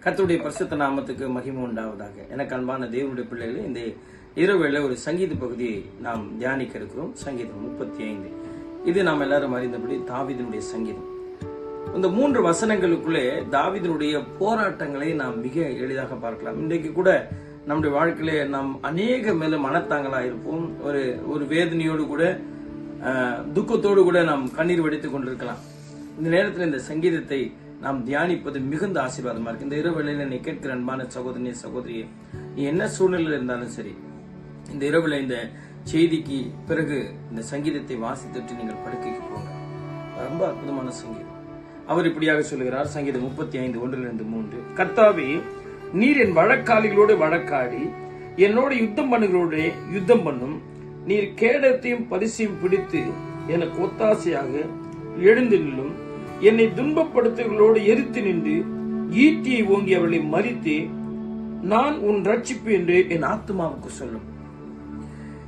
கர்த்தருடைய பரிசுத்த நாமத்துக்கு மகிமை உண்டாவதாக. எனக்கு அன்பான தேவனுடைய பிள்ளைகளே, இந்த இரவுல ஒரு சங்கீத பகுதியை நாம் தியானிக்க இருக்கிறோம். சங்கீதம் 35. இது நாம் எல்லாரும் அறிந்தபடி தாவீதினுடைய சங்கீதம். இந்த 3 வசனங்களுக்குள்ளே தாவீதினுடைய போராட்டங்களை நாம் மிக எளிதாக பார்க்கலாம். இன்றைக்கு கூட நம்முடைய வாழ்க்கையிலே நாம் அநேக மேல மனத்தாங்களா இருப்போம். ஒரு வேதனையோடு கூட துக்கத்தோடு கூட நாம் கண்ணீர் வடித்துக் கொண்டிருக்கலாம். இந்த நேரத்தில் இந்த சங்கீதத்தை நாம் தியானிப்பது மிகுந்த ஆசீர்வாதமா இருக்கு. இந்த இரவுல நீ கேட்கிற அன்பான சகோதரனே சகோதரியே, நீ என்ன சூழ்நிலையில் இருந்தாலும் சரி, இந்த இரவுல இந்த செய்திக்கு பிறகு இந்த சங்கீதத்தை வாசித்துட்டு நீங்கள் படுக்கைக்கு போங்க. ரொம்ப அற்புதமான சங்கீதம். அவர் இப்படியாக சொல்லுகிறார். சங்கீதம் 35, 1-3. கர்த்தாவே, நீர் என் வழக்காளிகளோடு வழக்காடி என்னோட யுத்தம் பண்ணுகளோட யுத்தம் பண்ணும். நீர் கேடத்தையும் பரிசையும் பிடித்து எனக்கு ஒத்தாசையாக எழுந்து நில்லும். என்னை துன்பப்படுத்துகளோடு எரித்து நின்று ஈட்டியை ஓங்கி அவர்களை மறித்து நான் உன் ரட்சிப்பு என்று என் ஆத்மாவுக்கு சொல்லும்.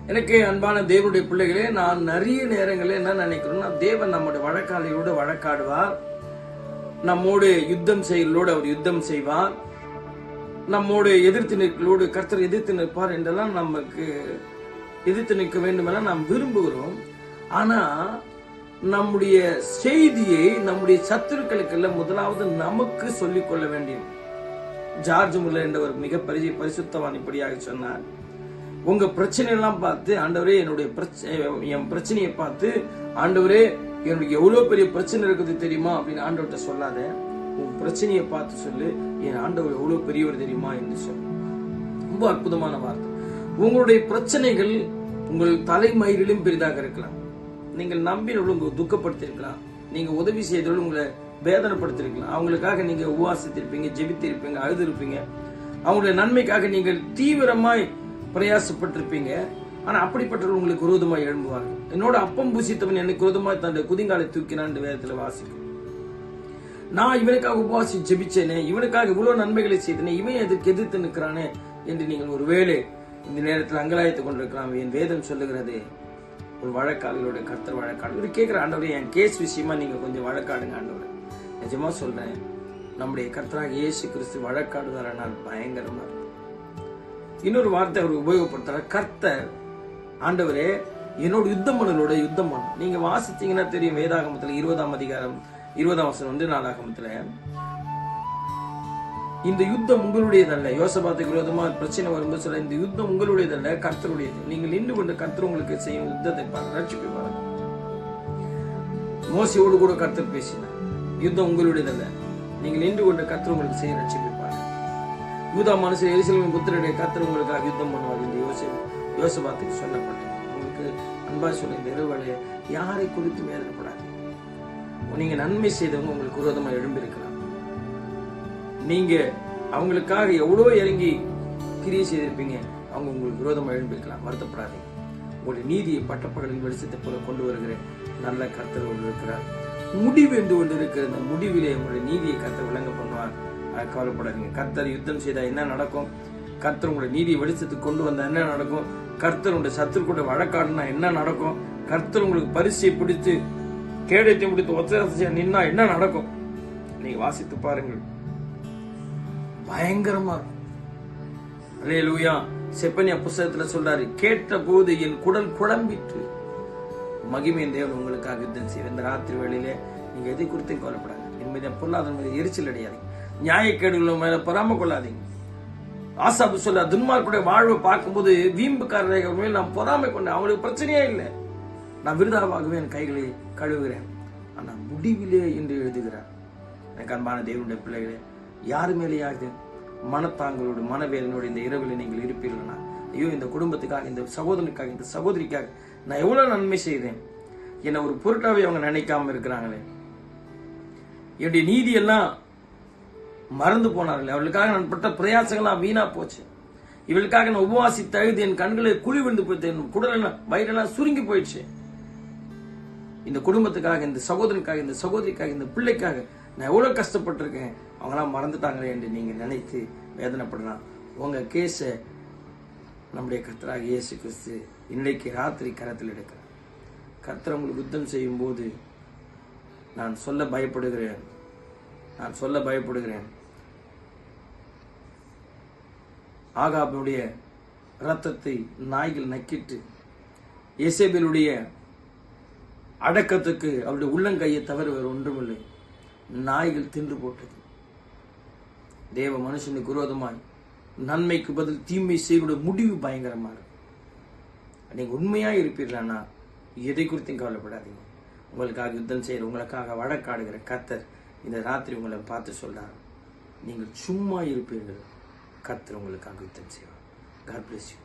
எனக்கு அன்பான தேவனுடைய பிள்ளைகளே, நான் நிறைய நேரங்களில் என்ன நினைக்கிறோம்னா, தேவன் நம்முடைய வழக்காளிகளோடு வழக்காடுவார், நம்மோடு யுத்தம் செய்களோடு அவர் யுத்தம் செய்வார், நம்மோடு எதிர்த்து நிற்களோடு கர்த்தர் எதிர்த்து நிற்பார் என்றெல்லாம் நமக்கு எதிர்த்து நிற்க வேண்டும் என நாம் விரும்புகிறோம். ஆனா நம்முடைய செய்தியை நம்முடைய சத்துருக்களுக்கு முதலாவது நமக்கு சொல்லிக் கொள்ள வேண்டும். ஜார்ஜ் முல்லர் என்ற ஒரு மிக பரிசுத்தவான் இப்படியாக சொன்னார், உங்க பிரச்சனை எல்லாம் பார்த்து ஆண்டவரே என் பிரச்சனையை பார்த்து ஆண்டவரே எனக்கு எவ்வளவு பெரிய பிரச்சனை இருக்குது தெரியுமா அப்படின்னு ஆண்டவர்கிட்ட சொல்லாத, உன் பிரச்சனையை பார்த்து சொல்லு, என் ஆண்டவர் எவ்வளவு பெரியவர் தெரியுமா என்று சொல்லு. ரொம்ப அற்புதமான வார்த்தை. உங்களுடைய பிரச்சனைகள் உங்கள் தலைமயிரிலும் பெரிதாக இருக்கலாம். நீங்கள் நம்பினவர்கள் உங்களை துக்கப்படுத்திருக்கலாம், நீங்க உதவி செய்தவர்கள் உங்களை வேதனைப்படுத்திருக்கலாம், அவங்களுக்காக நீங்க உபவாசித்திருப்பீங்க, ஜெபித்திருப்பீங்க, அழுதிருப்பீங்க, அவங்களுடைய நன்மைக்காக நீங்கள் தீவிரமாய் பிரயாசப்பட்டிருப்பீங்க. ஆனா அப்படிப்பட்டவர்கள் உங்களுக்கு விரோதமாய் எழும்புவார்கள். என்னோட அப்பம் பூசித்தவன் எனக்கு விரோதமாய் தன்னுடைய குதிங்காலை தூக்கினான் வேதத்துல வாசிக்கும். நான் இவனுக்காக உபவாசி ஜெபிச்சேனே, இவனுக்காக இவ்வளவு நன்மைகளை செய்தேனே, இவன் எதுக்கு எதிர்த்து நிற்கிறானே என்று நீங்கள் ஒருவேளை இந்த நேரத்தில் அங்கலாய்த்துக் கொண்டிருக்கலாம். என் வேதம் சொல்லுகிறது, ஒரு வழக்காளிகளோட கர்த்தர் வழக்காடு. இவர் கேட்கிற, ஆண்டவரே என் கேஸ் விஷயமா நீங்க கொஞ்சம் வழக்காடுங்க ஆண்டவரே. நிஜமா சொல்றேன், நம்முடைய கர்த்தராக இயேசு கிறிஸ்து வழக்காடுவாரானால் பயங்கரமா இருக்கும். இன்னொரு வார்த்தை அவர் உபயோகப்படுத்துறார், கர்த்தர் ஆண்டவரே என்னோட யுத்தம் பண்ணலோட யுத்தம் பண்ணும். நீங்க வாசித்தீங்கன்னா தெரியும், வேதாகமத்துல 20ஆம் அதிகாரம் 20ஆம் வசனம் 4ஆகமத்துல, இந்த யுத்தம் உங்களுடையதல்ல. யோசபாத்துக்கு விரோதமா பிரச்சனை வரும்போது சொல்ல, இந்த யுத்தம் உங்களுடையதல்ல, கர்த்தருடையது. நீங்கள் நின்று கொண்டு கர்த்தர் உங்களுக்கு செய்யும் யுத்தத்தை பாருங்க, ரட்சிப்பை பாருங்க. மோசையோடு கூட கர்த்தர் பேசினார், யுத்தம் உங்களுடையதல்ல, நீங்கள் நின்று கொண்டு கர்த்தர் உங்களுக்கு செய்ய ரட்சிப்பை பாருங்க. யூதா மனுஷர் எருசலேமின் புத்திரருடைய கர்த்தர் உங்களுக்காக யுத்தம் பண்ணுவார் என்று யோசபாத்துக்கு சொல்லப்பட்டது. உங்களுக்கு அன்பா சொல்ல, இந்த இரவுல யாரை குறித்து வேதனைப்படாது. நீங்க நன்மை செய்தவங்க உங்களுக்கு விரோதமா எழும்பி இருக்கலாம். நீங்க அவங்களுக்காக எவ்வளோ இறங்கி கிரியை செய்திருப்பீங்க, அவங்க உங்களுக்கு விரோதமாக எழும்பிருக்கலாம். வருத்தப்படாதீங்க. உங்களுடைய நீதியை பட்டப்பகலின் வெளிச்சத்தை போல கொண்டு வருகிற நல்ல கர்த்தர் ஒன்று இருக்கிறார். முடிவு என்று ஒன்று இருக்கிற அந்த முடிவிலே உங்களுடைய நீதியை கர்த்தர் விளங்க பண்ணுவார். கவலைப்படாதீங்க. கர்த்தர் யுத்தம் செய்தா என்ன நடக்கும், கர்த்தர் உங்களுடைய நீதியை வெளிச்சத்துக்கு கொண்டு வந்தா என்ன நடக்கும், கர்த்தர் உங்களுடைய சத்துரு கூட வழக்காடுனா என்ன நடக்கும், கர்த்தர் உங்களுக்கு பரிசையை பிடித்து கேடயத்தை பிடித்து ஒத்தாசையா நின்னா என்ன நடக்கும், நீங்க வாசித்து பாருங்கள். பயங்கரமா இருக்கும். அல்லேலூயா. செப்பனியா புத்தகத்துல சொல்றாரு, கேட்ட போது என் குடல் குழம்பிற்று. மகிமையின் தேவன் உங்களுக்காக யுத்தம் செய்ய. இந்த ராத்திரி வேளையிலே நீங்க எதை குறித்து கவலைப்படாது. என் மீது பொருளாதார மீது எரிச்சல் அடையாதீங்க, நியாயக்கேடுகள் மேல பொறாம கொள்ளாதீங்க. ஆசாபு சொல்ல, துன்மார்க்குடைய வாழ்வை பார்க்கும்போது வீம்புக்காரர்கள் மேல் நான் பொறாமை கொண்டேன், அவங்களுக்கு பிரச்சனையே இல்லை, நான் விருதாவாகவே என் கைகளை கழுவுகிறேன், ஆனா முடிவிலே என்று எழுதுகிறார். எனக்கு அன்பான தேவனுடைய பிள்ளைகளே, யாரு மேலேயாவது மனத்தாங்களோடு மனவேதனோடு இந்த இரவில் நீங்கள் இருப்பீர்களா? ஐயோ, இந்த குடும்பத்துக்காக, இந்த சகோதரனுக்காக, இந்த சகோதரிக்காக நான் எவ்வளவு நன்மை செய்தேன், என்னை ஒரு பொருட்டாவே அவங்க நினைக்காம இருக்கிறாங்களே, என்னுடைய நீதி எல்லாம் மறந்து போனார்களே, அவர்களுக்காக நான் பட்ட பிரயாசங்கள்லாம் வீணா போச்சு, இவளுக்காக நான் உபவாசி தழுது என் கண்களை குழி விழுந்து போயிட்டு, என் குடலெல்லாம் வயிறெல்லாம் சுருங்கி போயிடுச்சு, இந்த குடும்பத்துக்காக, இந்த சகோதரனுக்காக, இந்த சகோதரிக்காக, இந்த பிள்ளைக்காக நான் எவ்வளவு கஷ்டப்பட்டிருக்கேன், அவங்களாம் மறந்துட்டாங்களே என்று நீங்க நினைத்து வேதனைப்படலாம். உங்க கேஸ நம்முடைய கர்த்தராக இயேசு கிறிஸ்து இன்றைக்கு ராத்திரி கரத்தில் எடுக்கிறார். கர்த்தர் உங்களுக்கு யுத்தம் செய்யும் போது நான் சொல்ல பயப்படுகிறேன், ஆகாபுடைய இரத்தத்தை நாய்கள் நக்கிட்டு எசேபேலுடைய அடக்கத்துக்கு அவருடைய உள்ளங்கையை தவிர வேறு ஒன்றுமில்லை, நாய்கள் தின்று போட்டது. தேவ மனுஷனுக்கு விரோதமாய் நன்மைக்கு பதில் தீமை செய்ய முடிவு பயங்கரமா இருக்கும். நீங்க உண்மையா இருப்பீர்களானா எதை குறித்தும் கவலைப்படாதீங்க. உங்களுக்காக யுத்தம் செய்யற, உங்களுக்காக வழக்காடுகிற கர்த்தர் இந்த ராத்திரி உங்களை பார்த்து சொல்றார், நீங்கள் சும்மா இருப்பீர்கள், கர்த்தர் உங்களுக்காக யுத்தம் செய்வார். God bless you.